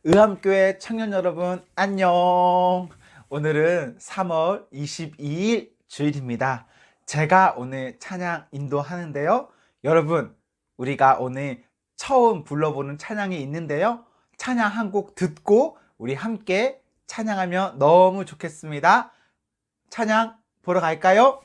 의암교회 청년 여러분 안녕. 오늘은 3월 22일 주일입니다. 제가 오늘 찬양 인도하는데요. 여러분, 우리가 오늘 처음 불러보는 찬양이 있는데요. 찬양 한 곡 듣고 우리 함께 찬양하면 너무 좋겠습니다. 찬양 보러 갈까요?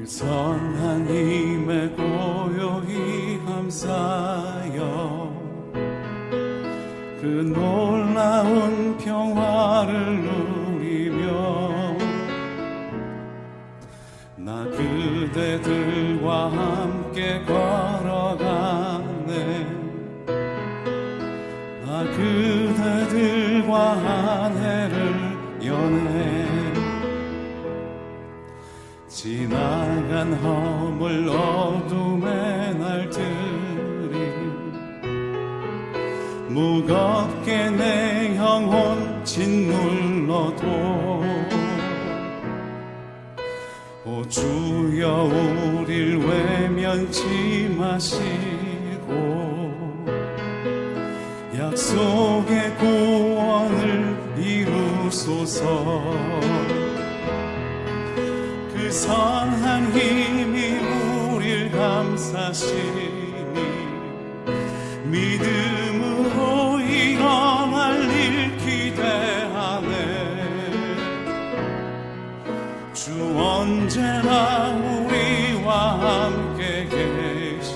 선한 힘에 고요히 감사하여 그 놀라운 평화를 누리며 나 그대들과 함께 걸어가네. 나 그대들과 한 해를 여네. 지나간 허물 어둠의 날들이 무겁게 내 영혼 짓눌러도 오 주여 우릴 외면치 마시고 약속의 구원을 이루소서. 그 선한 힘이 우릴 감싸시니 믿음으로 일어날 일 기대하네. 주 언제나 우리와 함께 계셔.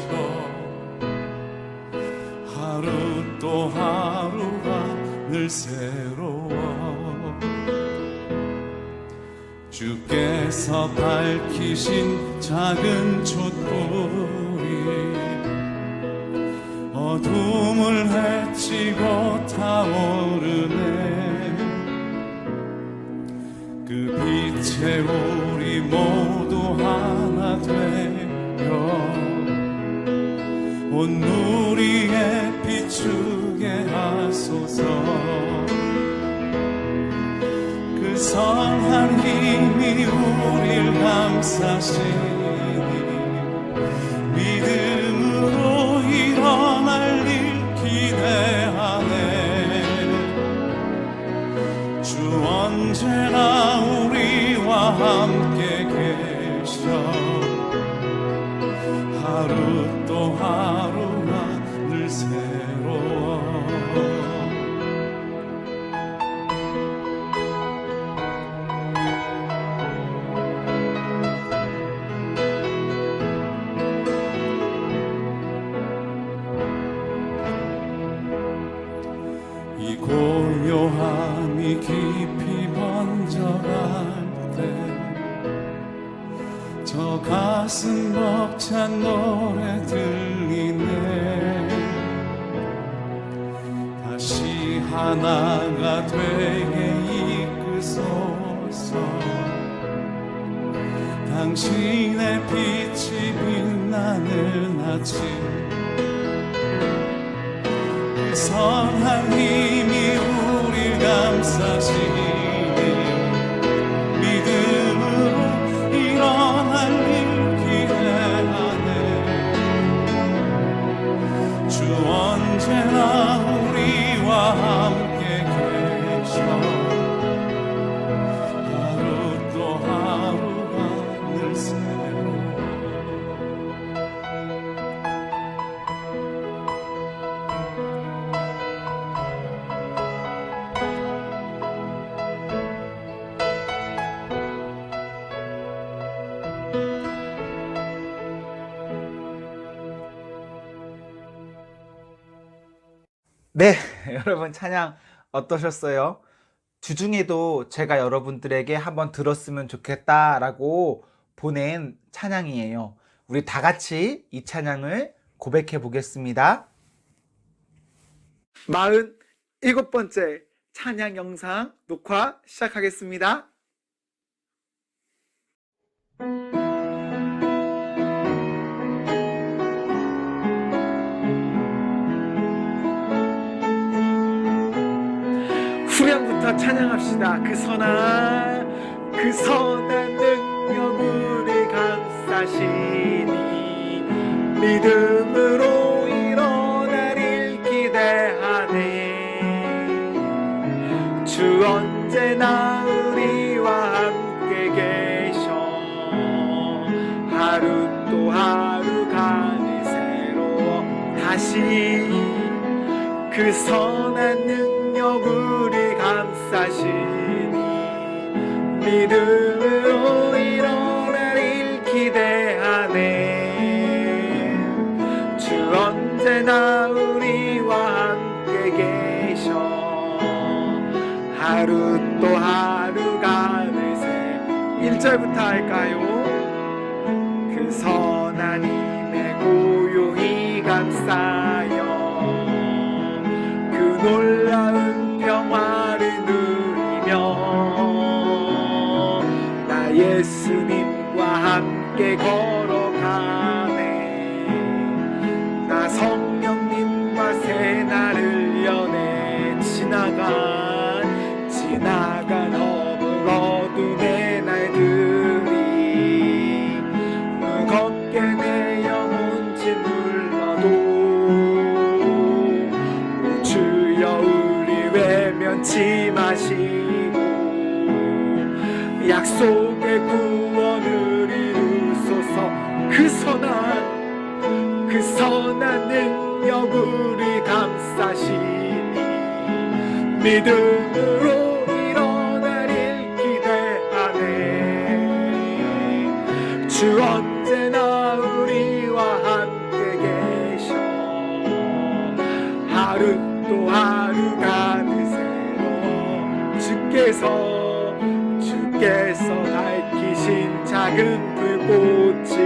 하루 또 하루가 늘 새로워. 주께서 밝히신 작은 촛불이 어둠을 헤치고 타오르네. 그 빛에 우리 모두 하나 되어 온 누리에 비추게 하소서. 그 선한 힘이 우릴 감싸시니 믿음으로 일어날 일 기대하네. 주 언제나 우리와 함께 계셔. 하루 또 하루가 늘 새로워. 이 고요함이 깊이 번져갈 때 저 가슴 벅찬 노래 들리네. 다시 하나가 되게 이끄소서. 당신의 빛이 빛나는 아침, 그 선한 힘이 우릴 감싸시니 믿음으로 일어날 일 기대하네. 주 언제나 우리와 함께 계셔. 하루 또 하루가 늘 새로워. 네, 여러분 찬양 어떠셨어요? 주중에도 제가 여러분들에게 한번 들었으면 좋겠다라고 보낸 찬양이에요. 우리 다 같이 이 찬양을 고백해 보겠습니다. 47번째 찬양 영상 녹화 시작하겠습니다. 후렴부터 찬양합시다. 그 선한 능력 우리 감싸시니 믿음으로 일어나릴 기대하네. 주 언제나 우리와 함께 계셔. 하루 또 하루가 늘 새로워. 다시 그 선한 능력 우리 감싸시니 믿음으로 일어나릴 기대하네. 주 언제나 우리와 함께 계셔. 하루 또 하루가 늘 새. 1절부터 할까요? 그 선한 힘에 고요히 감싸여 그 놀라운 평화를 누리며 나 예수님과 함께 걸어가네. 나 성령님과 새날을 여네. 지나간 어두움의 날들이 무겁게 내 영혼 짓눌러도 주여 우리 외면치 마시고 약속의 구원을 이루소서. 그 선한 능력 우리 감싸시니 믿음으로 일어나릴 기대하네. 주 언제나 우리와 함께 계셔. 하루 또 하루가 늘 새로워. 주께서 밝히신 작은 불꽃이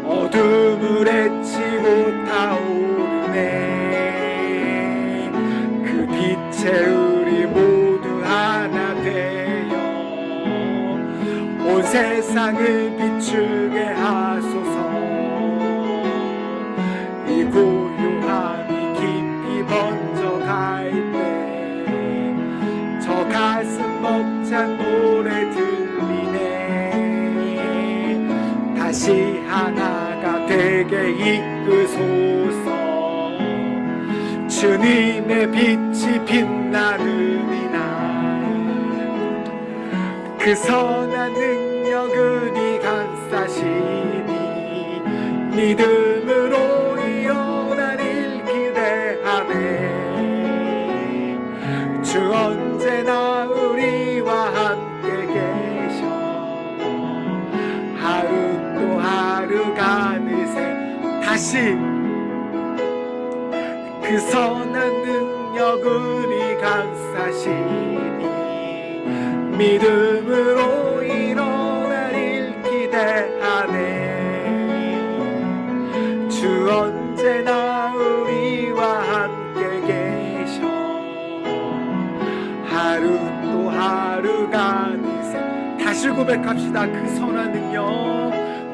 어둠을 헤치고 타오르네. 그 빛에 우리 모두 하나 되어 온 세상을 비추게 하소서. 이 고요함이 깊이 번져갈 때 저 가슴 벅찬 노래 들리네. 다시 하나가 되게 이끄소서. 주님의 빛이 빛나는 이날 그 선한 능력을 감싸시니 믿음으로 일어나릴 기대하네. 주 언제나 우리와 함께 계셔. 하루 또 하루가 늘 새. 다시 그 선한 능력 우리 감싸시니 믿음으로 일어나릴 다시 고백합시다. 그 선한 능력,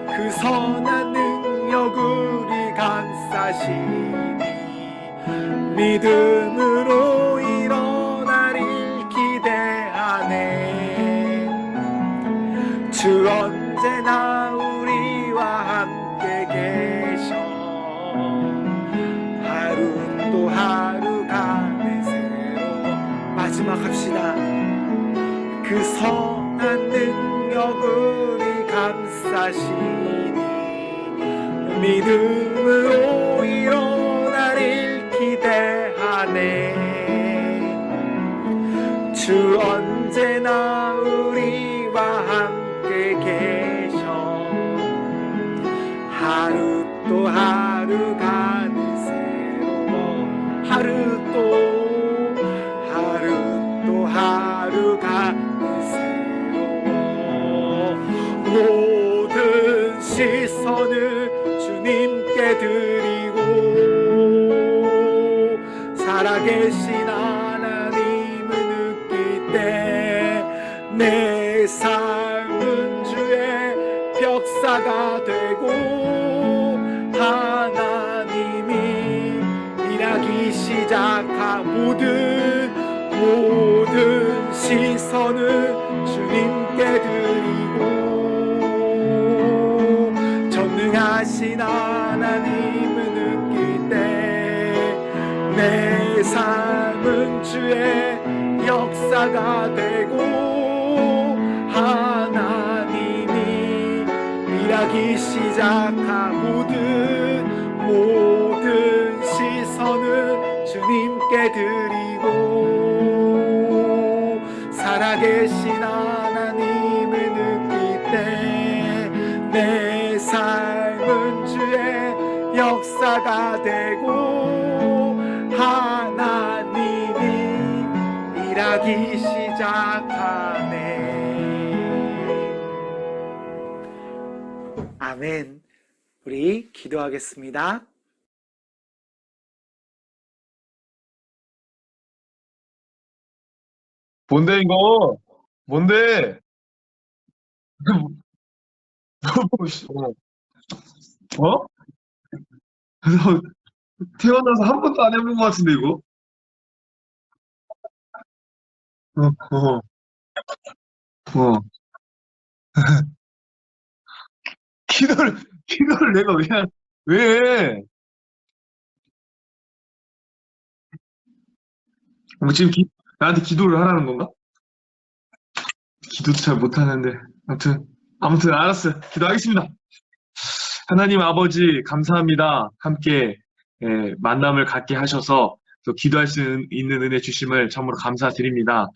그 선한 능력 우리 감싸시니 믿음으로 일어나릴 기대하네. 주 언제나 우리와 함께 계셔. 하루 또 하루가 내 새로워. 마지막 합시다. 그 선한 능력 우리 감싸시니 믿음으로 일어나릴 기대하네. 주 언제나 우리와 함께 계셔. 하루 또 하루가 늘 새로워. 하루 또 하루가 늘 새로워. 모든 시선을 주님께 드리고 살아계신 하나님을 느낄 때 내 삶은 주의 벽사가 되고 하나님이 일하기 시작한 모든 시선을 주님께 드리고 전능하신 하나님을 느낄 때 내 삶은 주의 역사가 되고 하나님이 일하기 시작한 모든 시선을 주님께 드리고 살아계신 하나님을 느낄 때 내 삶은 주의 역사가 되고 하나님이 일하기 시작하네. 아멘. 우리 기도하겠습니다. 뭔데 이거? 뭔데? 어? 너 태어나서 한 번도 안 해본 것 같은데 이거? 어, 어, 어. 기도를 내가 왜? 해? 뭐 지금 나한테 기도를 하라는 건가? 기도도 잘 못하는데. 아무튼 알았어. 기도하겠습니다. 하나님 아버지 감사합니다. 함께 만남을 갖게 하셔서 또 기도할 수 있는 은혜 주심을 참으로 감사드립니다.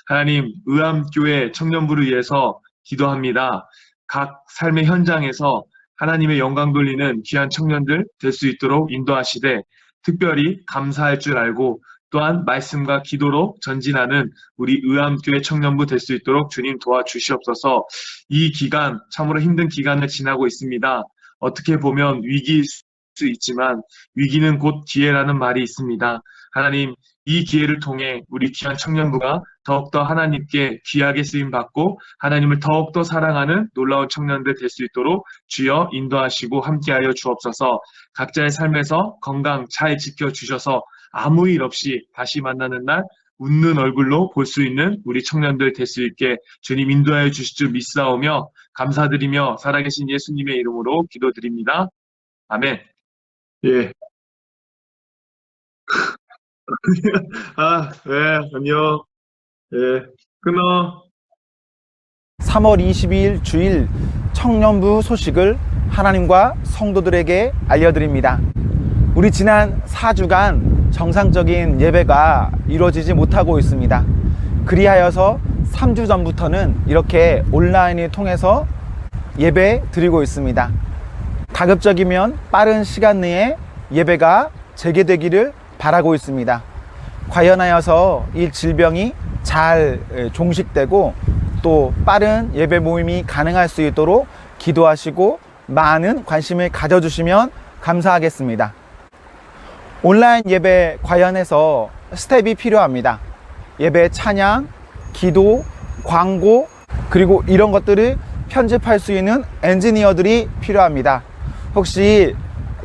하나님 의암교회 청년부를 위해서 기도합니다. 각 삶의 현장에서 하나님의 영광 돌리는 귀한 청년들 될 수 있도록 인도하시되 특별히 감사할 줄 알고 또한 말씀과 기도로 전진하는 우리 의암교회 청년부 될 수 있도록 주님 도와주시옵소서. 이 기간 참으로 힘든 기간을 지나고 있습니다. 어떻게 보면 위기일 수 있지만 위기는 곧 기회라는 말이 있습니다. 하나님 이 기회를 통해 우리 귀한 청년부가 더욱더 하나님께 귀하게 쓰임받고 하나님을 더욱더 사랑하는 놀라운 청년들 될 수 있도록 주여 인도하시고 함께하여 주옵소서. 각자의 삶에서 건강 잘 지켜주셔서 아무 일 없이 다시 만나는 날 웃는 얼굴로 볼 수 있는 우리 청년들 될 수 있게 주님 인도하여 주실 줄 믿사오며 감사드리며 살아계신 예수님의 이름으로 기도드립니다. 아멘. 예. 안녕. 예, 끊어. 3월 22일 주일 청년부 소식을 하나님과 성도들에게 알려드립니다. 우리 지난 4주간 정상적인 예배가 이루어지지 못하고 있습니다. 그리하여서 3주 전부터는 이렇게 온라인을 통해서 예배 드리고 있습니다. 가급적이면 빠른 시간 내에 예배가 재개되기를 바라고 있습니다. 과연하여서 이 질병이 잘 종식되고 또 빠른 예배 모임이 가능할 수 있도록 기도하시고 많은 관심을 가져주시면 감사하겠습니다. 온라인 예배 관련해서 스텝이 필요합니다. 예배 찬양, 기도, 광고, 그리고 이런 것들을 편집할 수 있는 엔지니어들이 필요합니다. 혹시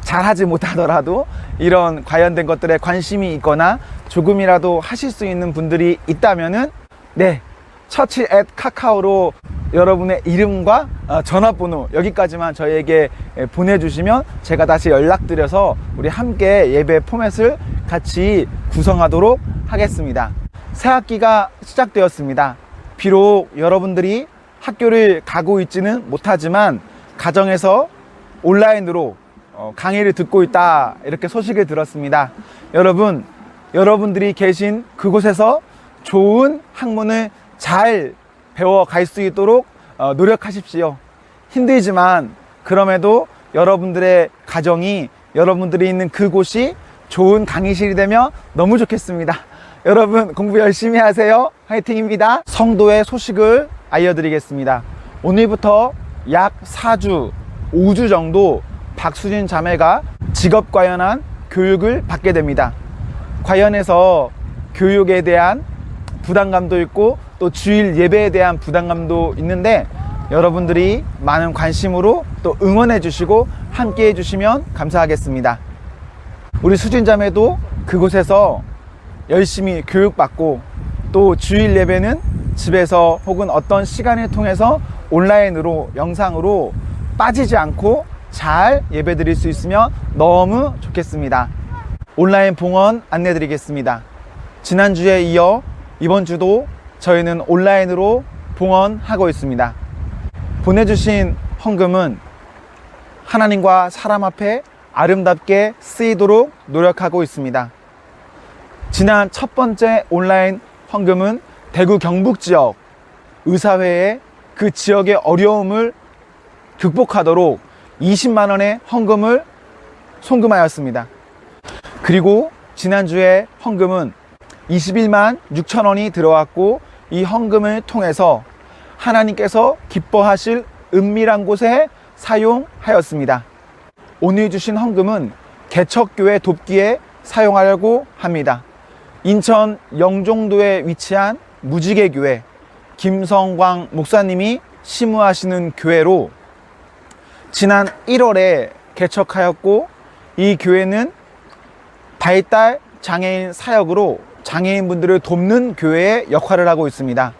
잘하지 못하더라도 이런 관련된 것들에 관심이 있거나 조금이라도 하실 수 있는 분들이 있다면은 네, church@kakao로 여러분의 이름과 전화번호 여기까지만 저희에게 보내주시면 제가 다시 연락드려서 우리 함께 예배 포맷을 같이 구성하도록 하겠습니다. 새 학기가 시작되었습니다. 비록 여러분들이 학교를 가고 있지는 못하지만 가정에서 온라인으로 강의를 듣고 있다 이렇게 소식을 들었습니다. 여러분들이 계신 그곳에서 좋은 학문을 잘 배워갈 수 있도록 노력하십시오. 힘들지만 그럼에도 여러분들의 가정이 여러분들이 있는 그곳이 좋은 강의실이 되면 너무 좋겠습니다. 여러분 공부 열심히 하세요. 화이팅입니다. 성도의 소식을 알려드리겠습니다. 오늘부터 약 4주, 5주 정도 박수진 자매가 직업 관련한 교육을 받게 됩니다. 관련해서 교육에 대한 부담감도 있고 또 주일 예배에 대한 부담감도 있는데 여러분들이 많은 관심으로 또 응원해 주시고 함께 해 주시면 감사하겠습니다. 우리 수진 자매도 그곳에서 열심히 교육받고 또 주일 예배는 집에서 혹은 어떤 시간을 통해서 온라인으로 영상으로 빠지지 않고 잘 예배 드릴 수 있으면 너무 좋겠습니다. 온라인 봉헌 안내 드리겠습니다. 지난주에 이어 이번 주도 저희는 온라인으로 봉헌하고 있습니다. 보내주신 헌금은 하나님과 사람 앞에 아름답게 쓰이도록 노력하고 있습니다. 지난 첫 번째 온라인 헌금은 대구 경북 지역 의사회에 그 지역의 어려움을 극복하도록 20만 원의 헌금을 송금하였습니다. 그리고 지난주에 헌금은 21만 6천 원이 들어왔고 이 헌금을 통해서 하나님께서 기뻐하실 은밀한 곳에 사용하였습니다. 오늘 주신 헌금은 개척교회 돕기에 사용하려고 합니다. 인천 영종도에 위치한 무지개교회 김성광 목사님이 심우하시는 교회로 지난 1월에 개척하였고 이 교회는 발달 장애인 사역으로 장애인분들을 돕는 교회의 역할을 하고 있습니다.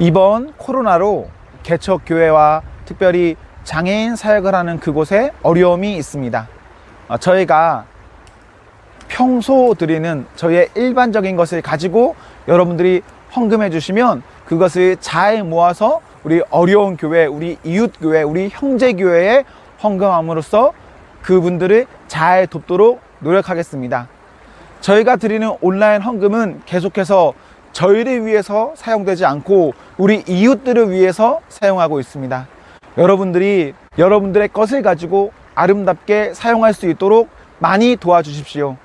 이번 코로나로 개척교회와 특별히 장애인 사역을 하는 그곳에 어려움이 있습니다. 저희가 평소 드리는 저희의 일반적인 것을 가지고 여러분들이 헌금해 주시면 그것을 잘 모아서 우리 어려운 교회, 우리 이웃 교회, 우리 형제 교회에 헌금함으로써 그분들을 잘 돕도록 노력하겠습니다. 저희가 드리는 온라인 헌금은 계속해서 저희를 위해서 사용되지 않고 우리 이웃들을 위해서 사용하고 있습니다. 여러분들이 여러분들의 것을 가지고 아름답게 사용할 수 있도록 많이 도와주십시오.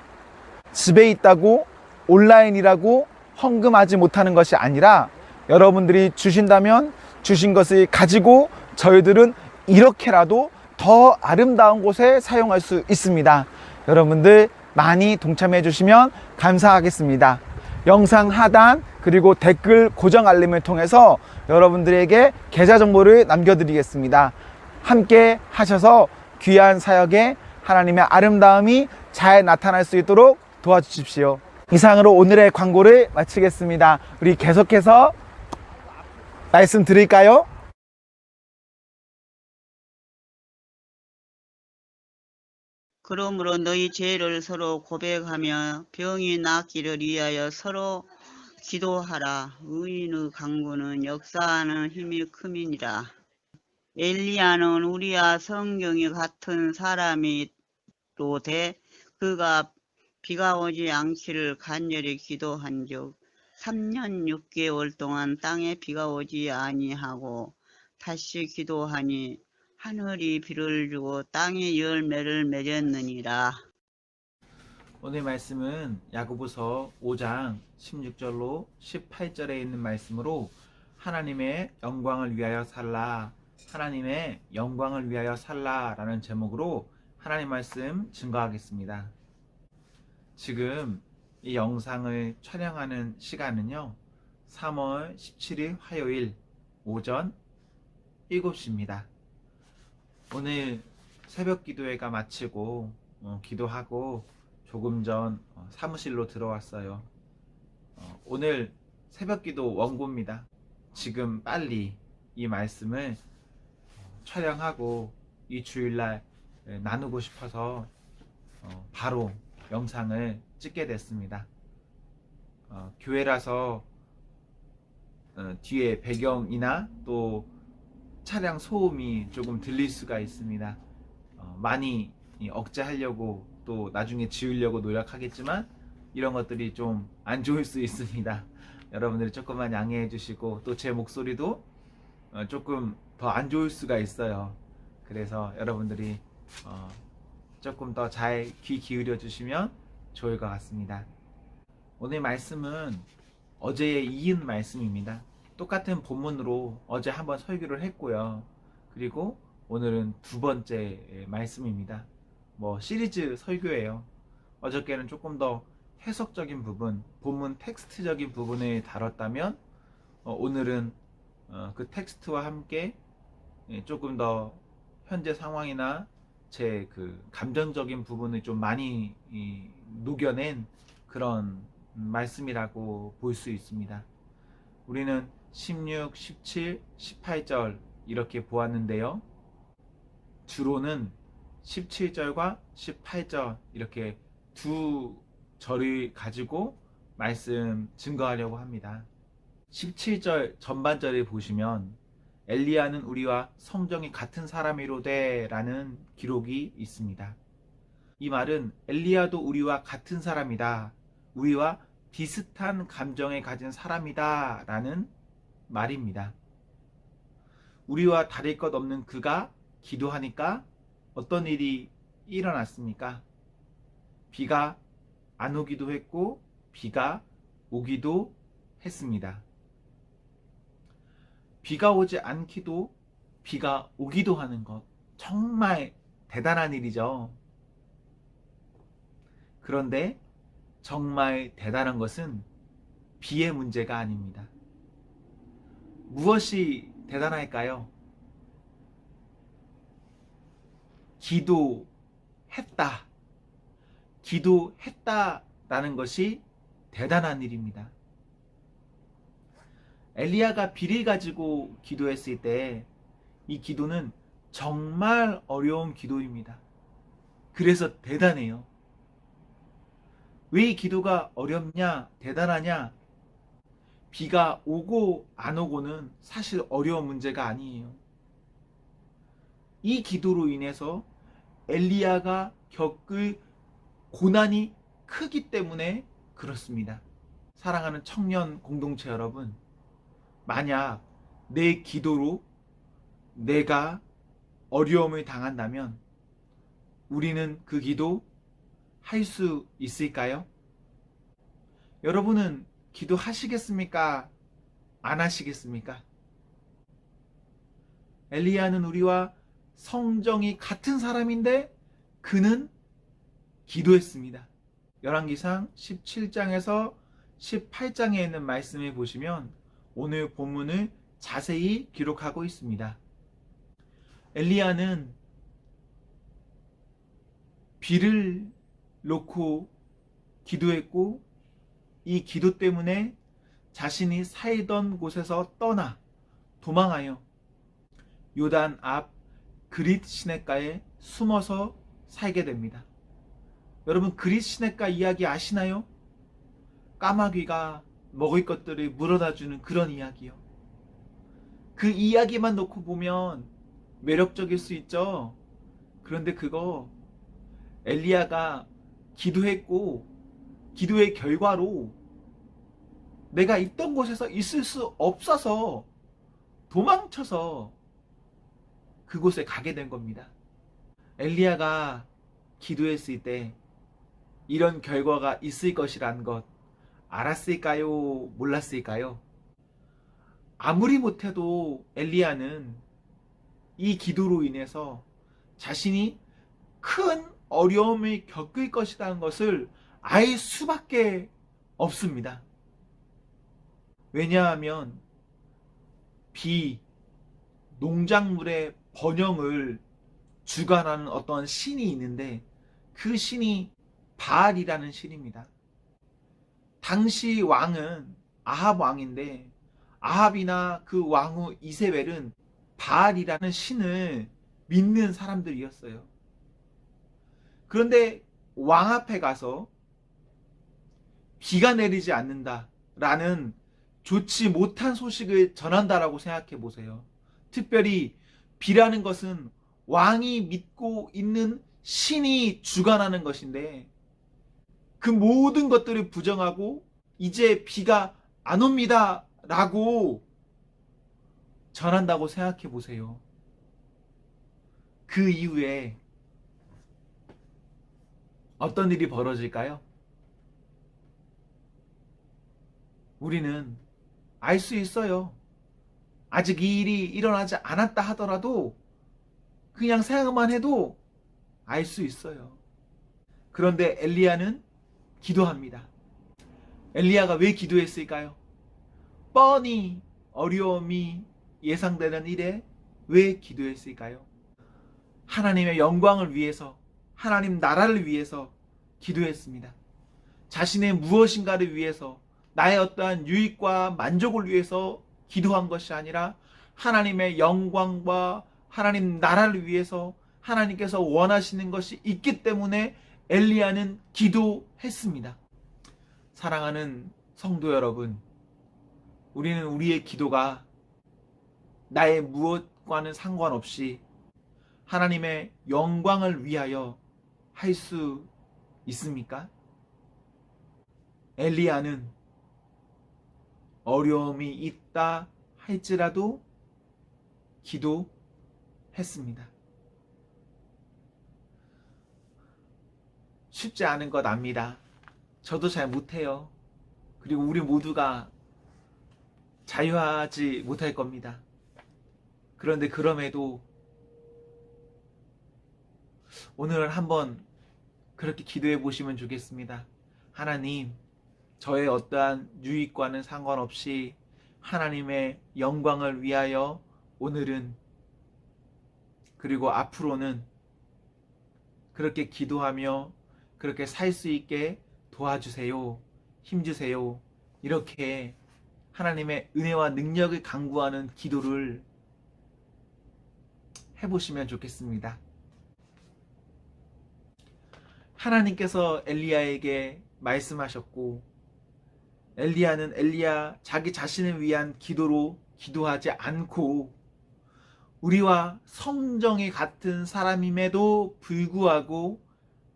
집에 있다고 온라인이라고 헌금하지 못하는 것이 아니라 여러분들이 주신다면 주신 것을 가지고 저희들은 이렇게라도 더 아름다운 곳에 사용할 수 있습니다. 여러분들 많이 동참해 주시면 감사하겠습니다. 영상 하단 그리고 댓글 고정 알림을 통해서 여러분들에게 계좌 정보를 남겨드리겠습니다. 함께 하셔서 귀한 사역에 하나님의 아름다움이 잘 나타날 수 있도록 도와주십시오. 이상으로 오늘의 광고를 마치겠습니다. 우리 계속해서 말씀 드릴까요? 그러므로 너희 죄를 서로 고백하며 병이 낫기를 위하여 서로 기도하라. 의인의 간구는 역사하는 힘이 큼이니라. 엘리야는 우리와 성경이 같은 사람이로되 그가 비가 오지 않기를 간절히 기도한즉 3년 6개월 동안 땅에 비가 오지 아니하고 다시 기도하니 하늘이 비를 주고 땅에 열매를 맺었느니라. 오늘 말씀은 야고보서 5장 16절로 18절에 있는 말씀으로 하나님의 영광을 위하여 살라, 하나님의 영광을 위하여 살라 라는 제목으로 하나님 말씀 증거하겠습니다. 지금 이 영상을 촬영하는 시간은요 3월 17일 화요일 오전 7시입니다. 오늘 새벽 기도회가 마치고 기도하고 조금 전 사무실로 들어왔어요. 오늘 새벽 기도 원고입니다. 지금 빨리 이 말씀을 촬영하고 이 주일날 나누고 싶어서 바로 영상을 찍게 됐습니다. 교회라서 뒤에 배경이나 또 차량 소음이 조금 들릴 수가 있습니다. 많이 억제하려고 또 나중에 지우려고 노력하겠지만 이런 것들이 좀 안 좋을 수 있습니다. 여러분들이 조금만 양해해 주시고 또 제 목소리도 조금 더 안 좋을 수가 있어요. 그래서 여러분들이 조금 더 잘 귀 기울여 주시면 좋을 것 같습니다. 오늘 말씀은 어제에 이은 말씀입니다. 똑같은 본문으로 어제 한번 설교를 했고요. 그리고 오늘은 두 번째 말씀입니다. 시리즈 설교예요. 어저께는 조금 더 해석적인 부분, 본문 텍스트적인 부분을 다뤘다면 오늘은 그 텍스트와 함께 조금 더 현재 상황이나 제 그 감정적인 부분을 좀 많이 녹여낸 그런 말씀이라고 볼 수 있습니다. 우리는 16, 17, 18절 이렇게 보았는데요. 주로는 17절과 18절 이렇게 두 절을 가지고 말씀 증거하려고 합니다. 17절 전반절을 보시면 엘리야는 우리와 성정이 같은 사람이로되 라는 기록이 있습니다. 이 말은 엘리야도 우리와 같은 사람이다, 우리와 비슷한 감정을 가진 사람이다 라는 말입니다. 우리와 다를 것 없는 그가 기도하니까 어떤 일이 일어났습니까? 비가 안 오기도 했고 비가 오기도 했습니다. 비가 오지 않기도 비가 오기도 하는 것, 정말 대단한 일이죠. 그런데 정말 대단한 것은 비의 문제가 아닙니다. 무엇이 대단할까요? 기도했다라는 것이 대단한 일입니다. 엘리야가 비를 가지고 기도했을 때 이 기도는 정말 어려운 기도입니다. 그래서 대단해요. 왜 이 기도가 어렵냐, 대단하냐? 비가 오고 안 오고는 사실 어려운 문제가 아니에요. 이 기도로 인해서 엘리야가 겪을 고난이 크기 때문에 그렇습니다. 사랑하는 청년 공동체 여러분, 만약 내 기도로 내가 어려움을 당한다면 우리는 그 기도 할 수 있을까요? 여러분은 기도하시겠습니까? 안 하시겠습니까? 엘리야는 우리와 성정이 같은 사람인데 그는 기도했습니다. 열왕기상 17장에서 18장에 있는 말씀을 보시면 오늘 본문을 자세히 기록하고 있습니다. 엘리야는 비를 놓고 기도했고 이 기도 때문에 자신이 살던 곳에서 떠나 도망하여 요단 앞 그릿 시냇가에 숨어서 살게 됩니다. 여러분, 그릿 시냇가 이야기 아시나요? 까마귀가 먹을 것들을 물어다 주는 그런 이야기요. 그 이야기만 놓고 보면 매력적일 수 있죠. 그런데 그거 엘리야가 기도했고 기도의 결과로 내가 있던 곳에서 있을 수 없어서 도망쳐서 그곳에 가게 된 겁니다. 엘리야가 기도했을 때 이런 결과가 있을 것이란 것 알았을까요? 몰랐을까요? 아무리 못해도 엘리야는 이 기도로 인해서 자신이 큰 어려움을 겪을 것이라는 것을 알 수밖에 없습니다. 왜냐하면 비, 농작물의 번영을 주관하는 어떤 신이 있는데 그 신이 바알이라는 신입니다. 당시 왕은 아합 왕인데 아합이나 그 왕후 이세벨은 바알이라는 신을 믿는 사람들이었어요. 그런데 왕 앞에 가서 비가 내리지 않는다라는 좋지 못한 소식을 전한다라고 생각해 보세요. 특별히 비라는 것은 왕이 믿고 있는 신이 주관하는 것인데 그 모든 것들을 부정하고 이제 비가 안 옵니다 라고 전한다고 생각해 보세요. 그 이후에 어떤 일이 벌어질까요? 우리는 알 수 있어요. 아직 이 일이 일어나지 않았다 하더라도 그냥 생각만 해도 알 수 있어요. 그런데 엘리야는 기도합니다. 엘리야가 왜 기도했을까요? 뻔히 어려움이 예상되는 일에 왜 기도했을까요? 하나님의 영광을 위해서, 하나님 나라를 위해서 기도했습니다. 자신의 무엇인가를 위해서, 나의 어떠한 유익과 만족을 위해서 기도한 것이 아니라 하나님의 영광과 하나님 나라를 위해서 하나님께서 원하시는 것이 있기 때문에 엘리야는 기도했습니다. 사랑하는 성도 여러분, 우리는 우리의 기도가 나의 무엇과는 상관없이 하나님의 영광을 위하여 할 수 있습니까? 엘리야는 어려움이 있다 할지라도 기도했습니다. 쉽지 않은 것 압니다. 저도 잘 못해요. 그리고 우리 모두가 자유하지 못할 겁니다. 그런데 그럼에도 오늘 한번 그렇게 기도해 보시면 좋겠습니다. 하나님, 저의 어떠한 유익과는 상관없이 하나님의 영광을 위하여 오늘은 그리고 앞으로는 그렇게 기도하며 그렇게 살 수 있게 도와주세요. 힘주세요. 이렇게 하나님의 은혜와 능력을 간구하는 기도를 해보시면 좋겠습니다. 하나님께서 엘리야에게 말씀하셨고 엘리야는 자기 자신을 위한 기도로 기도하지 않고 우리와 성정이 같은 사람임에도 불구하고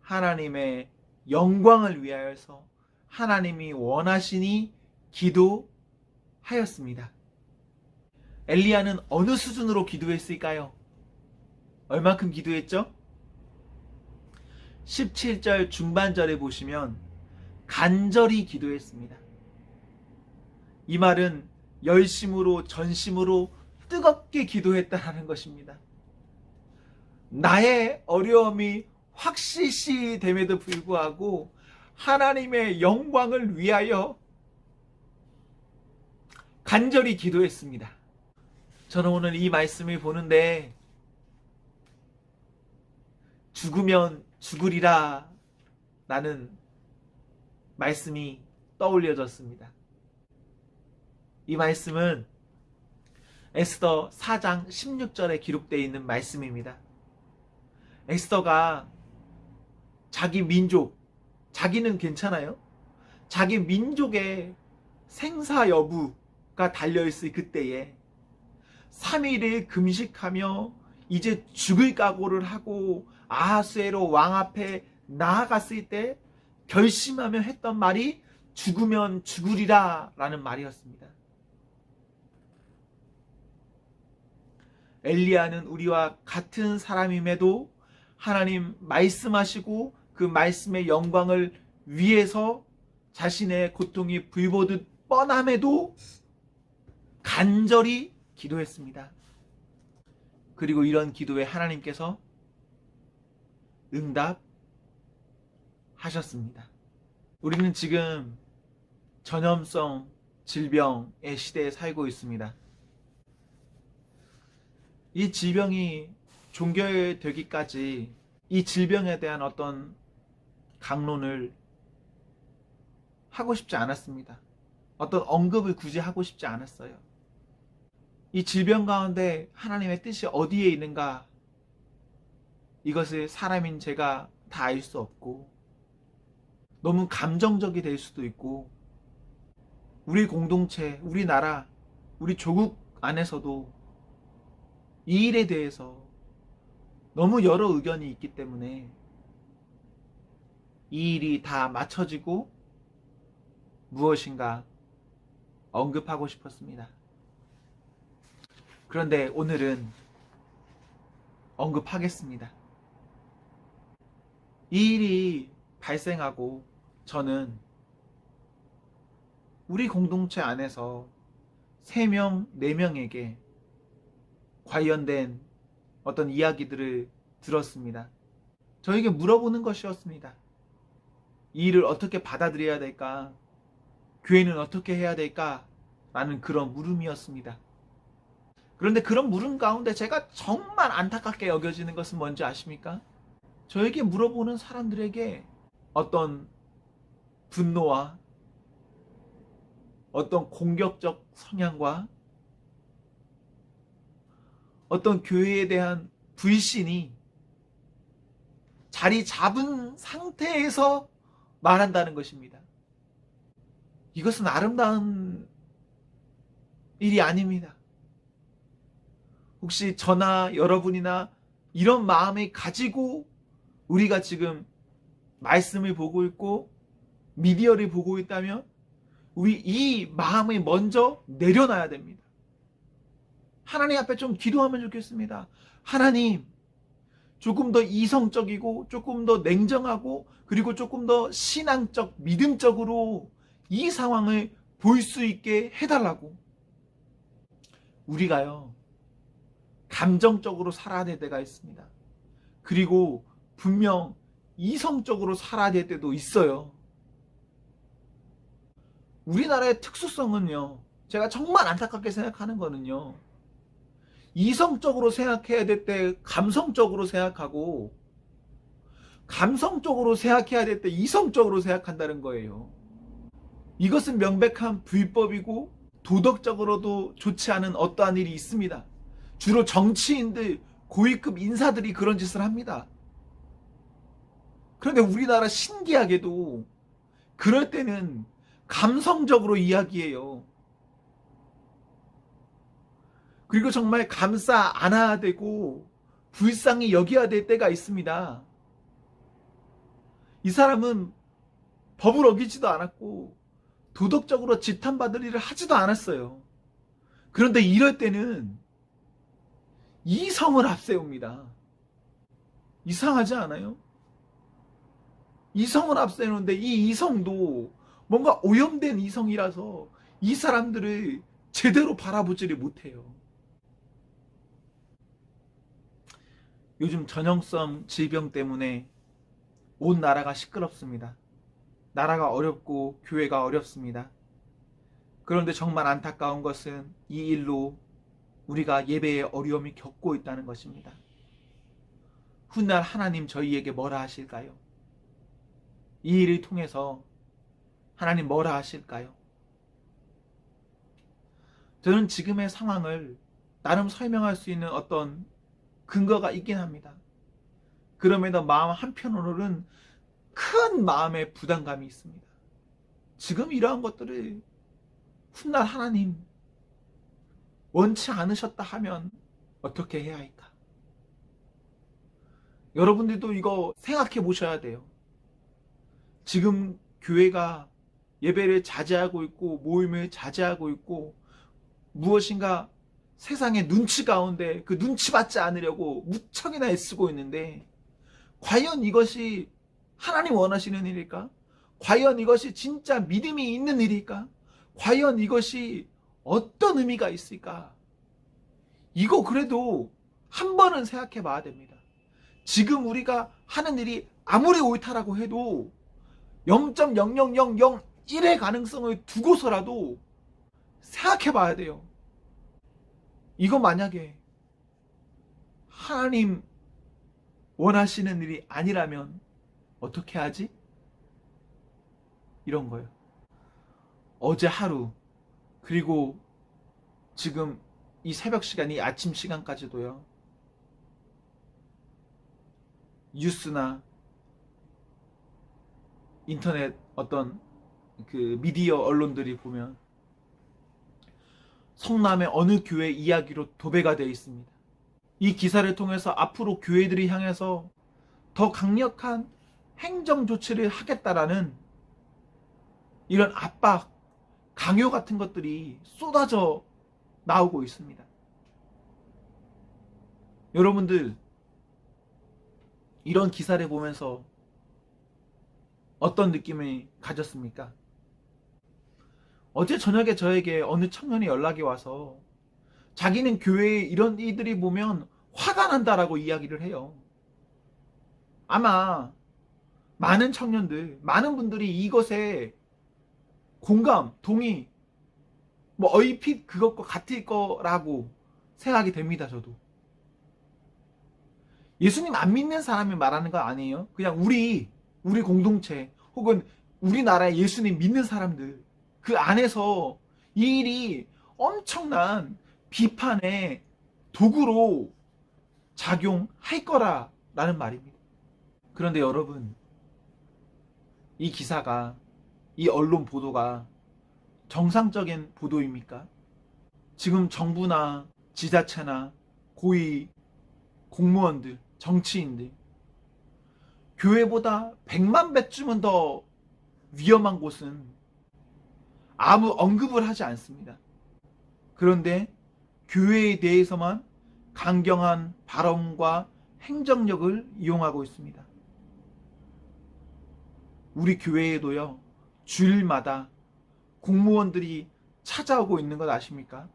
하나님의 영광을 위하여서 하나님이 원하시니 기도하였습니다. 엘리야는 어느 수준으로 기도했을까요? 얼마큼 기도했죠? 17절 중반절에 보시면 간절히 기도했습니다. 이 말은 열심으로 전심으로 뜨겁게 기도했다는 것입니다. 나의 어려움이 확실시 됨에도 불구하고 하나님의 영광을 위하여 간절히 기도했습니다. 저는 오늘 이 말씀을 보는데 죽으면 죽으리라 라는 말씀이 떠올려졌습니다. 이 말씀은 에스더 4장 16절에 기록되어 있는 말씀입니다. 에스더가 자기 민족, 자기는 괜찮아요. 자기 민족의 생사 여부가 달려있을 그때에 3일을 금식하며 이제 죽을 각오를 하고 아하수에로 왕 앞에 나아갔을 때 결심하며 했던 말이 죽으면 죽으리라 라는 말이었습니다. 엘리야는 우리와 같은 사람임에도 하나님 말씀하시고 그 말씀의 영광을 위해서 자신의 고통이 불보듯 뻔함에도 간절히 기도했습니다. 그리고 이런 기도에 하나님께서 응답하셨습니다. 우리는 지금 전염성 질병의 시대에 살고 있습니다. 이 질병이 종결되기까지 이 질병에 대한 어떤 강론을 하고 싶지 않았습니다. 어떤 언급을 굳이 하고 싶지 않았어요. 이 질병 가운데 하나님의 뜻이 어디에 있는가, 이것을 사람인 제가 다 알 수 없고, 너무 감정적이 될 수도 있고, 우리 공동체, 우리 나라, 우리 조국 안에서도 이 일에 대해서 너무 여러 의견이 있기 때문에 이 일이 다 맞춰지고 무엇인가 언급하고 싶었습니다. 그런데 오늘은 언급하겠습니다. 이 일이 발생하고 저는 우리 공동체 안에서 3명, 4명에게 관련된 어떤 이야기들을 들었습니다. 저에게 물어보는 것이었습니다. 이 일을 어떻게 받아들여야 될까? 교회는 어떻게 해야 될까? 라는 그런 물음이었습니다. 그런데 그런 물음 가운데 제가 정말 안타깝게 여겨지는 것은 뭔지 아십니까? 저에게 물어보는 사람들에게 어떤 분노와 어떤 공격적 성향과 어떤 교회에 대한 불신이 자리 잡은 상태에서 말한다는 것입니다. 이것은 아름다운 일이 아닙니다. 혹시 저나 여러분이나 이런 마음을 가지고 우리가 지금 말씀을 보고 있고 미디어를 보고 있다면 우리 이 마음을 먼저 내려놔야 됩니다. 하나님 앞에 좀 기도하면 좋겠습니다. 하나님, 조금 더 이성적이고 조금 더 냉정하고 그리고 조금 더 신앙적, 믿음적으로 이 상황을 볼 수 있게 해달라고. 우리가요, 감정적으로 살아야 될 때가 있습니다. 그리고 분명 이성적으로 살아야 될 때도 있어요. 우리나라의 특수성은요, 제가 정말 안타깝게 생각하는 거는요, 이성적으로 생각해야 될 때 감성적으로 생각하고 감성적으로 생각해야 될 때 이성적으로 생각한다는 거예요. 이것은 명백한 불법이고 도덕적으로도 좋지 않은 어떠한 일이 있습니다. 주로 정치인들, 고위급 인사들이 그런 짓을 합니다. 그런데 우리나라 신기하게도 그럴 때는 감성적으로 이야기해요. 그리고 정말 감싸 안아야 되고 불쌍히 여겨야 될 때가 있습니다. 이 사람은 법을 어기지도 않았고 도덕적으로 지탄받을 일을 하지도 않았어요. 그런데 이럴 때는 이성을 앞세웁니다. 이상하지 않아요? 이성을 앞세우는데 이 이성도 뭔가 오염된 이성이라서 이 사람들을 제대로 바라보지를 못해요. 요즘 전염성 질병 때문에 온 나라가 시끄럽습니다. 나라가 어렵고 교회가 어렵습니다. 그런데 정말 안타까운 것은 이 일로 우리가 예배의 어려움이 겪고 있다는 것입니다. 훗날 하나님 저희에게 뭐라 하실까요? 이 일을 통해서 하나님 뭐라 하실까요? 저는 지금의 상황을 나름 설명할 수 있는 어떤 근거가 있긴 합니다. 그럼에도 마음 한편으로는 큰 마음의 부담감이 있습니다. 지금 이러한 것들을 훗날 하나님 원치 않으셨다 하면 어떻게 해야 할까? 여러분들도 이거 생각해 보셔야 돼요. 지금 교회가 예배를 자제하고 있고 모임을 자제하고 있고 무엇인가 세상의 눈치 가운데 그 눈치 받지 않으려고 무척이나 애쓰고 있는데 과연 이것이 하나님 원하시는 일일까? 과연 이것이 진짜 믿음이 있는 일일까? 과연 이것이 어떤 의미가 있을까? 이거 그래도 한 번은 생각해 봐야 됩니다. 지금 우리가 하는 일이 아무리 옳다라고 해도 0.00001의 가능성을 두고서라도 생각해 봐야 돼요. 이거 만약에 하나님 원하시는 일이 아니라면 어떻게 하지? 이런 거예요. 어제 하루, 그리고 지금 이 새벽 시간, 이 아침 시간까지도요. 뉴스나 인터넷 어떤 그 미디어 언론들이 보면 성남의 어느 교회 이야기로 도배가 되어 있습니다. 이 기사를 통해서 앞으로 교회들이 향해서 더 강력한 행정 조치를 하겠다라는 이런 압박, 강요 같은 것들이 쏟아져 나오고 있습니다. 여러분들, 이런 기사를 보면서 어떤 느낌을 가졌습니까? 어제 저녁에 저에게 어느 청년이 연락이 와서 자기는 교회에 이런 이들이 보면 화가 난다라고 이야기를 해요. 아마 많은 청년들, 많은 분들이 이것에 공감, 동의, 얼핏 그것과 같을 거라고 생각이 됩니다. 저도. 예수님 안 믿는 사람이 말하는 거 아니에요. 그냥 우리 공동체 혹은 우리나라에 예수님 믿는 사람들, 그 안에서 이 일이 엄청난 비판의 도구로 작용할 거라는 말입니다. 그런데 여러분, 이 기사가, 이 언론 보도가 정상적인 보도입니까? 지금 정부나 지자체나 고위 공무원들, 정치인들, 교회보다 100만 배쯤은 더 위험한 곳은 아무 언급을 하지 않습니다. 그런데 교회에 대해서만 강경한 발언과 행정력을 이용하고 있습니다. 우리 교회에도요, 주일마다 공무원들이 찾아오고 있는 것 아십니까?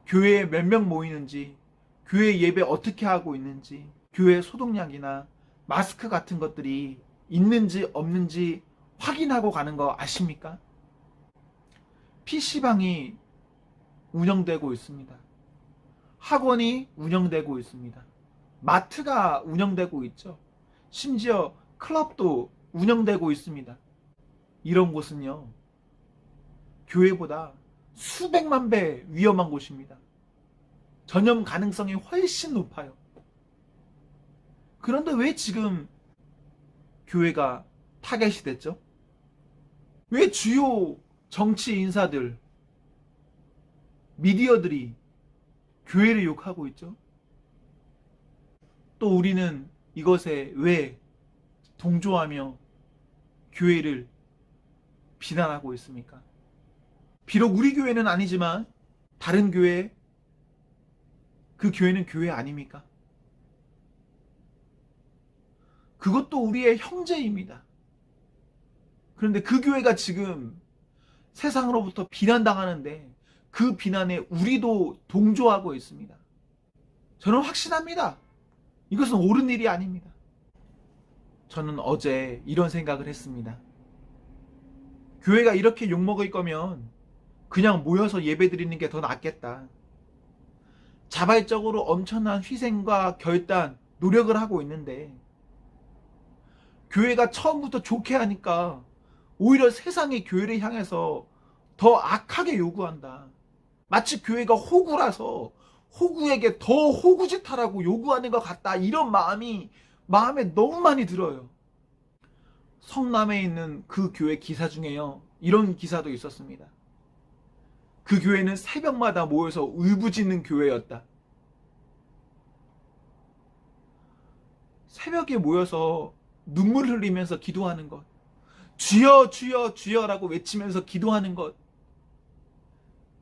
교회에 몇 명 모이는지, 교회 예배 어떻게 하고 있는지, 교회 소독약이나 마스크 같은 것들이 있는지 없는지 확인하고 가는 거 아십니까? PC방이 운영되고 있습니다. 학원이 운영되고 있습니다. 마트가 운영되고 있죠. 심지어 클럽도 운영되고 있습니다. 이런 곳은요, 교회보다 수백만 배 위험한 곳입니다. 전염 가능성이 훨씬 높아요. 그런데 왜 지금 교회가 타겟이 됐죠? 왜 주요 정치 인사들, 미디어들이 교회를 욕하고 있죠? 또 우리는 이것에 왜 동조하며 교회를 비난하고 있습니까? 비록 우리 교회는 아니지만 다른 교회, 그 교회는 교회 아닙니까? 그것도 우리의 형제입니다. 그런데 그 교회가 지금 세상으로부터 비난당하는데 그 비난에 우리도 동조하고 있습니다. 저는 확신합니다. 이것은 옳은 일이 아닙니다. 저는 어제 이런 생각을 했습니다. 교회가 이렇게 욕먹을 거면 그냥 모여서 예배 드리는 게 더 낫겠다. 자발적으로 엄청난 희생과 결단, 노력을 하고 있는데 교회가 처음부터 좋게 하니까 오히려 세상이 교회를 향해서 더 악하게 요구한다. 마치 교회가 호구라서 호구에게 더 호구짓하라고 요구하는 것 같다. 이런 마음에 너무 많이 들어요. 성남에 있는 그 교회 기사 중에요, 이런 기사도 있었습니다. 그 교회는 새벽마다 모여서 울부짖는 교회였다. 새벽에 모여서 눈물 흘리면서 기도하는 것, 주여 주여 주여라고 외치면서 기도하는 것,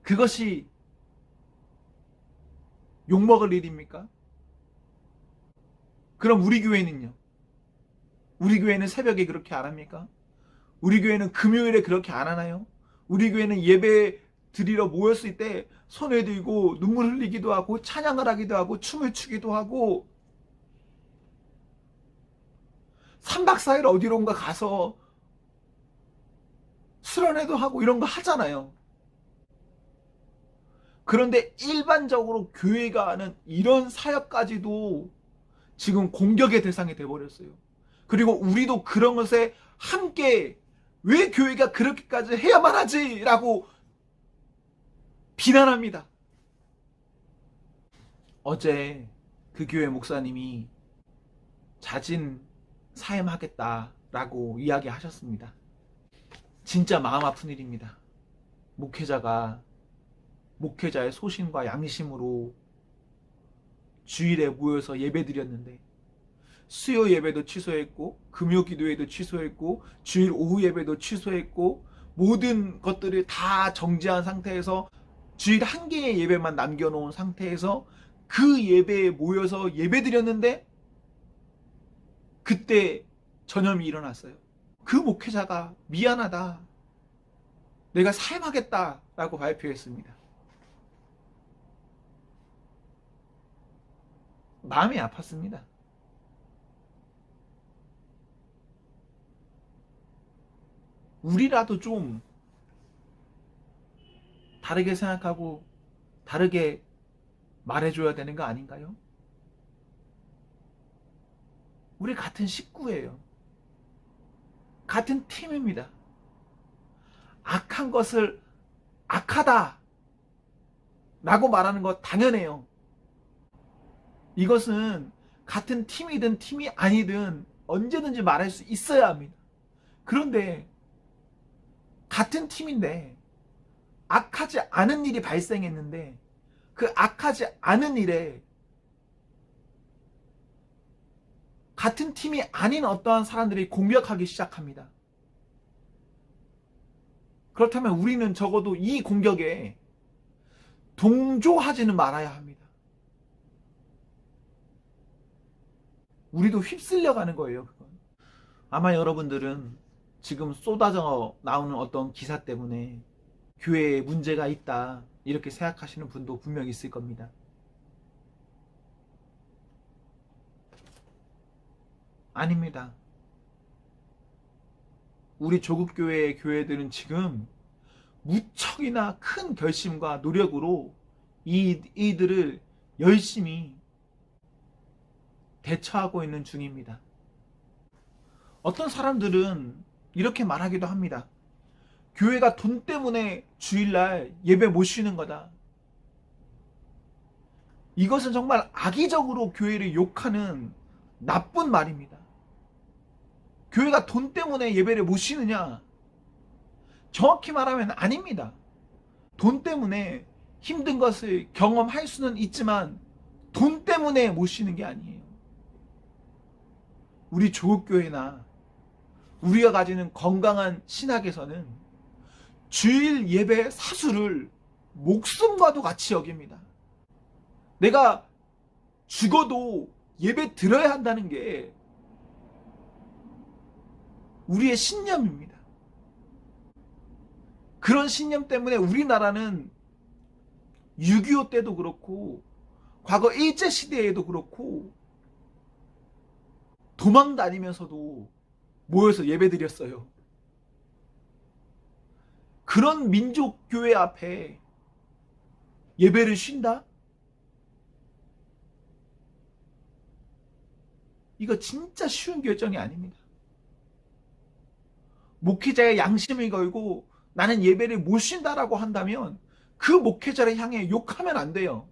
그것이 욕먹을 일입니까? 그럼 우리 교회는요? 우리 교회는 새벽에 그렇게 안 합니까? 우리 교회는 금요일에 그렇게 안 하나요? 우리 교회는 예배 드리러 모였을 때 손을 들고 눈물 흘리기도 하고 찬양을 하기도 하고 춤을 추기도 하고 3박 4일 어디론가 가서 수련회도 하고 이런 거 하잖아요. 그런데 일반적으로 교회가 하는 이런 사역까지도 지금 공격의 대상이 돼버렸어요. 그리고 우리도 그런 것에 함께 왜 교회가 그렇게까지 해야만 하지? 라고 비난합니다. 어제 그 교회 목사님이 자진 사임하겠다라고 이야기하셨습니다. 진짜 마음 아픈 일입니다. 목회자의 소신과 양심으로 주일에 모여서 예배드렸는데 수요 예배도 취소했고 금요 기도회도 취소했고 주일 오후 예배도 취소했고 모든 것들을 다 정지한 상태에서 주일 한 개의 예배만 남겨놓은 상태에서 그 예배에 모여서 예배드렸는데 그때 전염이 일어났어요. 그 목회자가 미안하다, 내가 사임하겠다 라고 발표했습니다. 마음이 아팠습니다. 우리라도 좀 다르게 생각하고 다르게 말해줘야 되는 거 아닌가요? 우리 같은 식구예요. 같은 팀입니다. 악한 것을 악하다 라고 말하는 거 당연해요. 이것은 같은 팀이든 팀이 아니든 언제든지 말할 수 있어야 합니다. 그런데 같은 팀인데 악하지 않은 일이 발생했는데 그 악하지 않은 일에 같은 팀이 아닌 어떠한 사람들이 공격하기 시작합니다. 그렇다면 우리는 적어도 이 공격에 동조하지는 말아야 합니다. 우리도 휩쓸려 가는 거예요. 그건. 아마 여러분들은 지금 쏟아져 나오는 어떤 기사 때문에 교회에 문제가 있다 이렇게 생각하시는 분도 분명히 있을 겁니다. 아닙니다. 우리 조국교회의 교회들은 지금 무척이나 큰 결심과 노력으로 이들을 열심히 대처하고 있는 중입니다. 어떤 사람들은 이렇게 말하기도 합니다. 교회가 돈 때문에 주일날 예배 못 쉬는 거다. 이것은 정말 악의적으로 교회를 욕하는 나쁜 말입니다. 교회가 돈 때문에 예배를 못 쉬느냐? 정확히 말하면 아닙니다. 돈 때문에 힘든 것을 경험할 수는 있지만 돈 때문에 못 쉬는 게 아니에요. 우리 조국교회나 우리가 가지는 건강한 신학에서는 주일 예배 사수를 목숨과도 같이 여깁니다. 내가 죽어도 예배 드려야 한다는 게 우리의 신념입니다. 그런 신념 때문에 우리나라는 6.25 때도 그렇고 과거 일제시대에도 그렇고 도망 다니면서도 모여서 예배 드렸어요. 그런 민족교회 앞에 예배를 쉰다? 이거 진짜 쉬운 결정이 아닙니다. 목회자의 양심을 걸고 나는 예배를 못 쉰다라고 한다면 그 목회자를 향해 욕하면 안 돼요.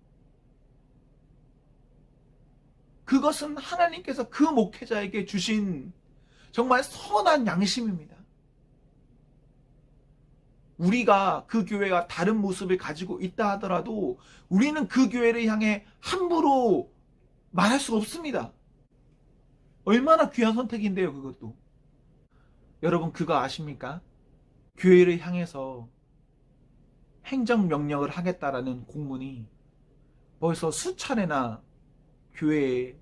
그것은 하나님께서 그 목회자에게 주신 정말 선한 양심입니다. 우리가 그 교회가 다른 모습을 가지고 있다 하더라도 우리는 그 교회를 향해 함부로 말할 수 없습니다. 얼마나 귀한 선택인데요, 그것도. 여러분 그거 아십니까? 교회를 향해서 행정명령을 하겠다라는 공문이 벌써 수차례나 교회에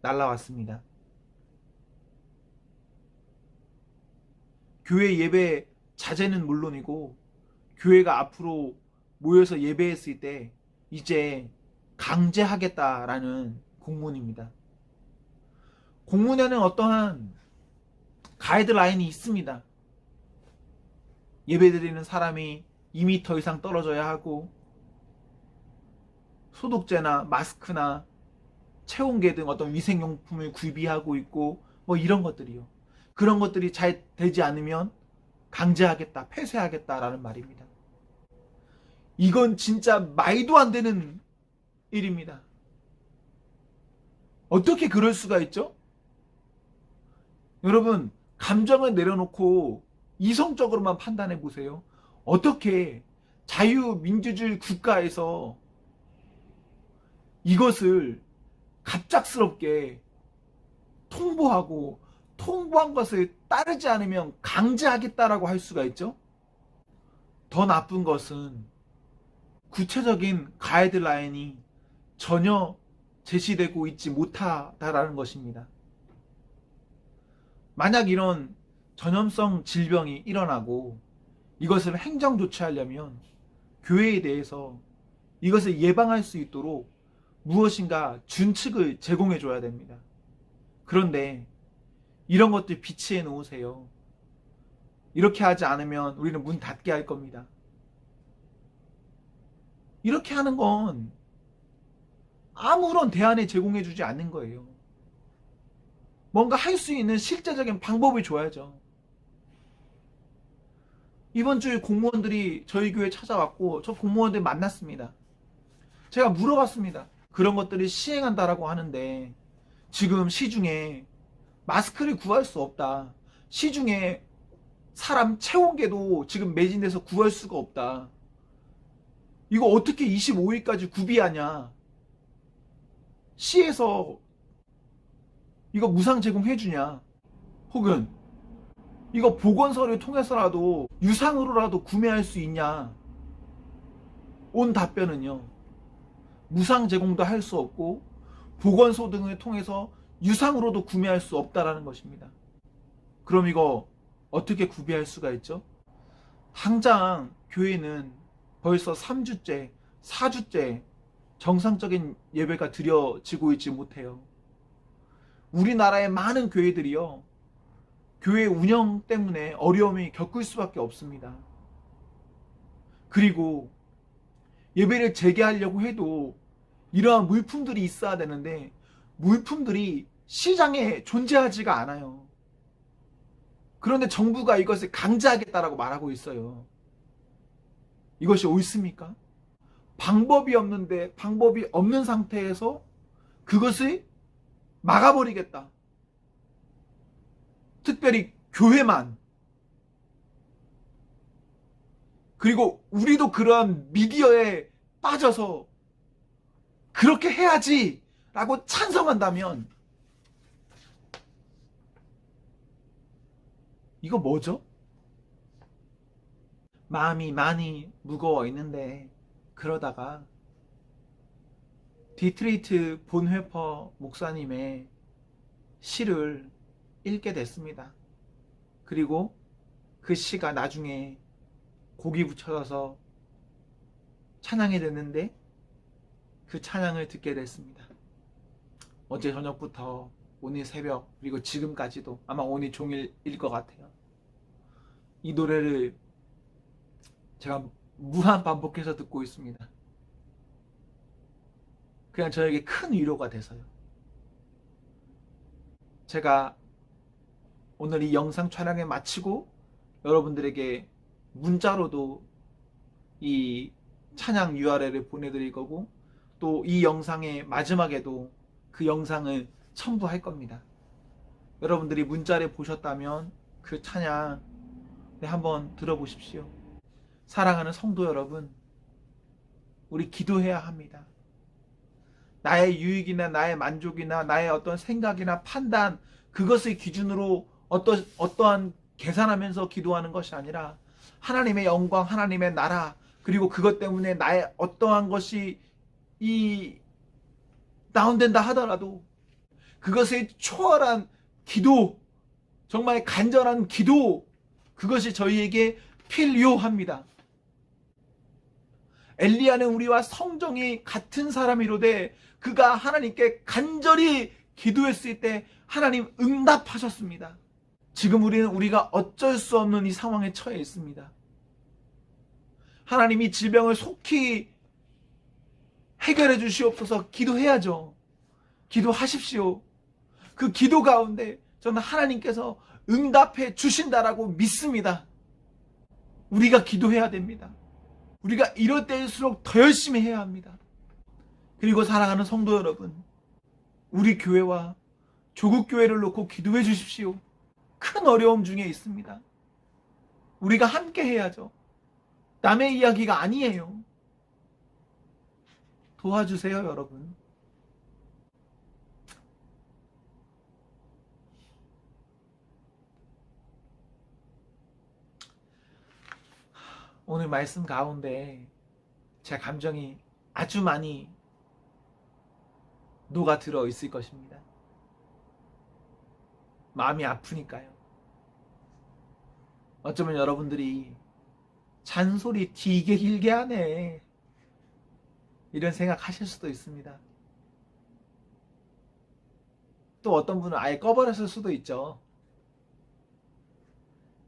날라왔습니다. 교회 예배 자제는 물론이고 교회가 앞으로 모여서 예배했을 때 이제 강제하겠다라는 공문입니다. 공문에는 어떠한 가이드라인이 있습니다. 예배드리는 사람이 2m 이상 떨어져야 하고 소독제나 마스크나 체온계 등 어떤 위생용품을 구비하고 있고 뭐 이런 것들이요. 그런 것들이 잘 되지 않으면 강제하겠다, 폐쇄하겠다라는 말입니다. 이건 진짜 말도 안 되는 일입니다. 어떻게 그럴 수가 있죠? 여러분, 감정을 내려놓고 이성적으로만 판단해 보세요. 어떻게 자유민주주의 국가에서 이것을 갑작스럽게 통보하고 통보한 것을 따르지 않으면 강제하겠다라고 할 수가 있죠? 더 나쁜 것은 구체적인 가이드라인이 전혀 제시되고 있지 못하다라는 것입니다. 만약 이런 전염성 질병이 일어나고 이것을 행정 조치하려면 교회에 대해서 이것을 예방할 수 있도록 무엇인가 준칙을 제공해 줘야 됩니다. 그런데 이런 것들 비치해 놓으세요. 이렇게 하지 않으면 우리는 문 닫게 할 겁니다. 이렇게 하는 건 아무런 대안을 제공해 주지 않는 거예요. 뭔가 할 수 있는 실제적인 방법을 줘야죠. 이번 주에 공무원들이 저희 교회 찾아왔고 저 공무원들 만났습니다. 제가 물어봤습니다. 그런 것들을 시행한다라고 하는데 지금 시중에 마스크를 구할 수 없다. 시중에 사람 체온계도 지금 매진돼서 구할 수가 없다. 이거 어떻게 25일까지 구비하냐. 시에서 이거 무상 제공해 주냐. 혹은 이거 보건소를 통해서라도 유상으로라도 구매할 수 있냐. 온 답변은요. 무상 제공도 할 수 없고 보건소 등을 통해서 유상으로도 구매할 수 없다라는 것입니다. 그럼 이거 어떻게 구비할 수가 있죠? 당장 교회는 벌써 3주째, 4주째 정상적인 예배가 드려지고 있지 못해요. 우리나라의 많은 교회들이요. 교회 운영 때문에 어려움이 겪을 수밖에 없습니다. 그리고 예배를 재개하려고 해도 이러한 물품들이 있어야 되는데 물품들이 시장에 존재하지가 않아요. 그런데 정부가 이것을 강제하겠다라고 말하고 있어요. 이것이 옳습니까? 방법이 없는데 방법이 없는 상태에서 그것을 막아버리겠다. 특별히 교회만. 그리고 우리도 그러한 미디어에 빠져서 그렇게 해야지 라고 찬성한다면 이거 뭐죠? 마음이 많이 무거워 있는데 그러다가 디트리트 본회퍼 목사님의 시를 읽게 됐습니다. 그리고 그 시가 나중에 곡이 붙여져서 찬양이 됐는데 그 찬양을 듣게 됐습니다. 어제 저녁부터 오늘 새벽 그리고 지금까지도 아마 오늘 종일일 것 같아요. 이 노래를 제가 무한 반복해서 듣고 있습니다. 그냥 저에게 큰 위로가 돼서요. 제가 오늘 이 영상 촬영을 마치고 여러분들에게 문자로도 이 찬양 URL을 보내드릴 거고 또 이 영상의 마지막에도 그 영상을 첨부할 겁니다. 여러분들이 문자를 보셨다면 그 찬양 한번 들어보십시오. 사랑하는 성도 여러분, 우리 기도해야 합니다. 나의 유익이나 나의 만족이나 나의 어떤 생각이나 판단 그것을 기준으로 어떠한 계산하면서 기도하는 것이 아니라 하나님의 영광, 하나님의 나라 그리고 그것 때문에 나의 어떠한 것이 다운된다 하더라도 그것을 초월한 기도, 정말 간절한 기도 그것이 저희에게 필요합니다. 엘리야는 우리와 성정이 같은 사람이로되 그가 하나님께 간절히 기도했을 때 하나님 응답하셨습니다. 지금 우리가 어쩔 수 없는 이 상황에 처해 있습니다. 하나님이 질병을 속히 해결해 주시옵소서 기도해야죠. 기도하십시오. 그 기도 가운데 저는 하나님께서 응답해 주신다라고 믿습니다. 우리가 기도해야 됩니다. 우리가 이럴 때일수록 더 열심히 해야 합니다. 그리고 사랑하는 성도 여러분, 우리 교회와 조국 교회를 놓고 기도해 주십시오. 큰 어려움 중에 있습니다. 우리가 함께 해야죠. 남의 이야기가 아니에요. 도와주세요, 여러분. 오늘 말씀 가운데 제 감정이 아주 많이 녹아들어 있을 것입니다. 마음이 아프니까요. 어쩌면 여러분들이 잔소리 되게 길게 하네, 이런 생각하실 수도 있습니다. 또 어떤 분은 아예 꺼버렸을 수도 있죠.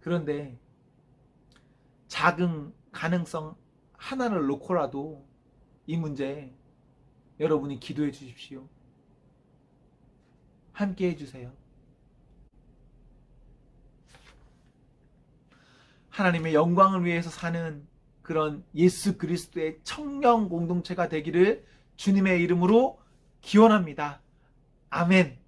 그런데 작은 가능성 하나를 놓고라도 이 문제 여러분이 기도해 주십시오. 함께 해주세요. 하나님의 영광을 위해서 사는 그런 예수 그리스도의 청령 공동체가 되기를 주님의 이름으로 기원합니다. 아멘.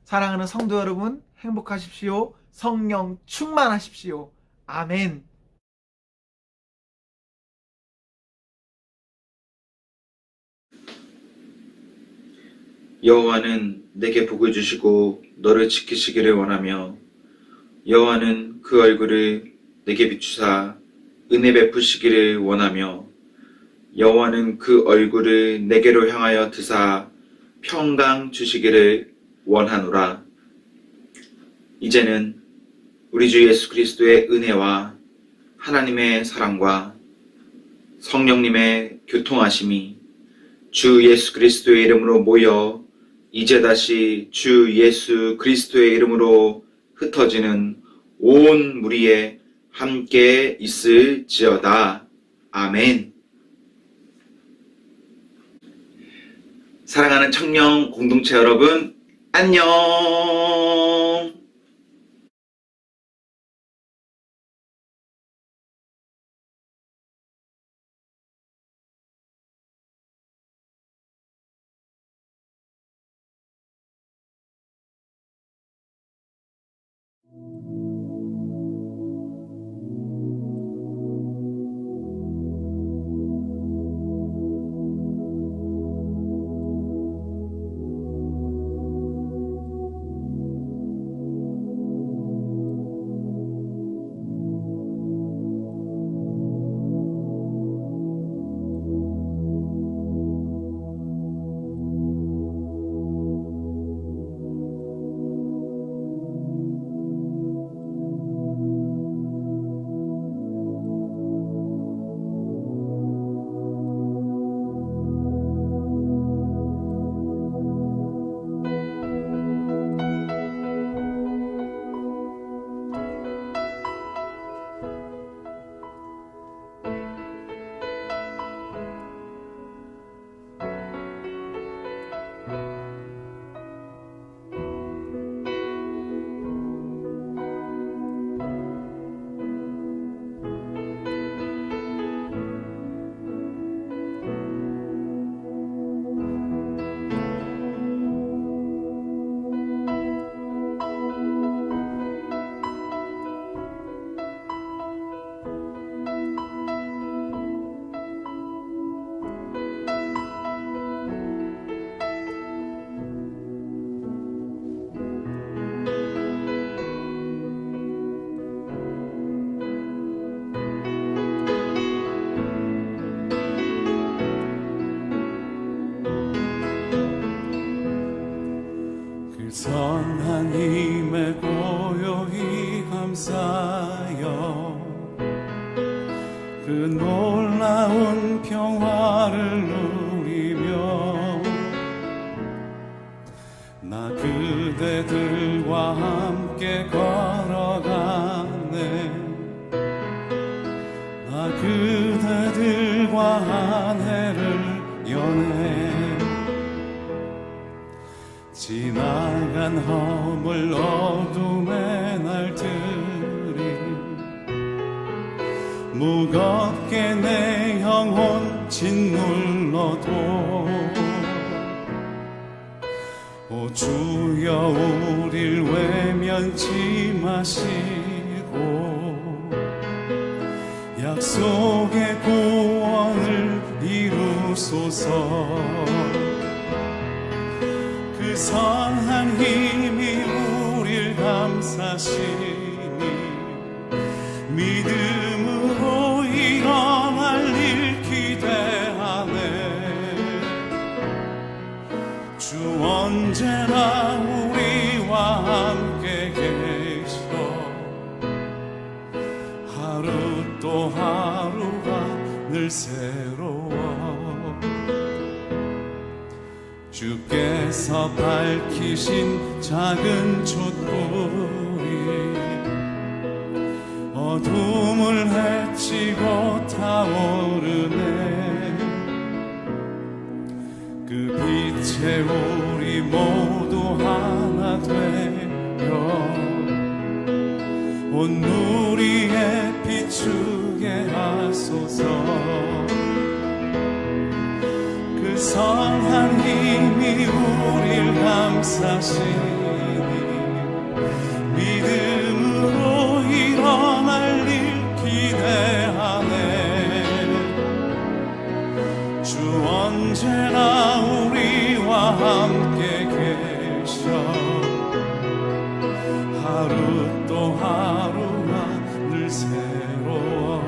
사랑하는 성도 여러분, 행복하십시오. 성령 충만하십시오. 아멘. 여호와는 내게 복을 주시고 너를 지키시기를 원하며 여호와는 그 얼굴을 내게 비추사 은혜 베푸시기를 원하며 여호와는 그 얼굴을 내게로 향하여 드사 평강 주시기를 원하노라. 이제는 우리 주 예수 그리스도의 은혜와 하나님의 사랑과 성령님의 교통하심이 주 예수 그리스도의 이름으로 모여 이제 다시 주 예수 그리스도의 이름으로 흩어지는 온 무리에 함께 있을지어다. 아멘. 사랑하는 청령 공동체 여러분, 안녕. 선한 힘에 고요히 감사여 그 놀라운 평화를 누리며 나 그대들과 함께 걸어가네. 나 그대들과 한 해를 연 타오르네. 지나간 허물 어둠의 날들이 무겁게 내 영혼 짓눌러도 오 주여 우릴 외면치 마시고 약속의 구원을 이루소서. 그 선한 힘이 우릴 감싸시니 믿음으로 일어날 일 기대하네. 주 언제나 우리와 함께 계셔. 하루 또 하루가 늘 새로워. 주께서 밝히신 작은 촛불이 어둠을 헤치고 타오르네. 그 빛에 우리 모두 하나 되어 온 누리에 비추게 하소서. 그 선한 힘이 우릴 감싸시니 믿음으로 일어날 일 기대하네. 주 언제나 우리와 함께 계셔. 하루 또 하루가 늘 새로워.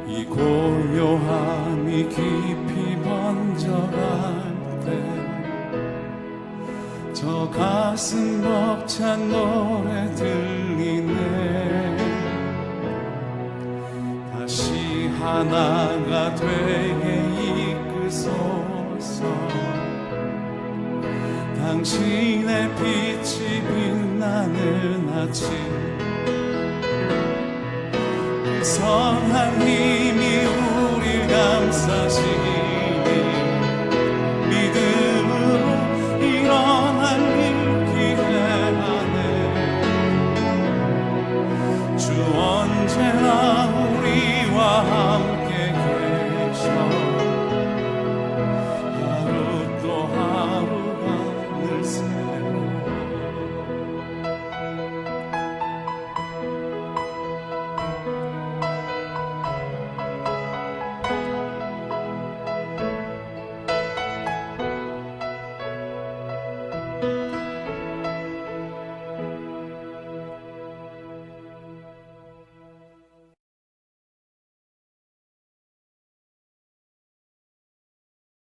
이 고요함이 깊이 번져갈 때 저 가슴 벅찬 노래 들리네. 다시 하나가 되게 이끄소서. 당신의 빛이 빛나는 아침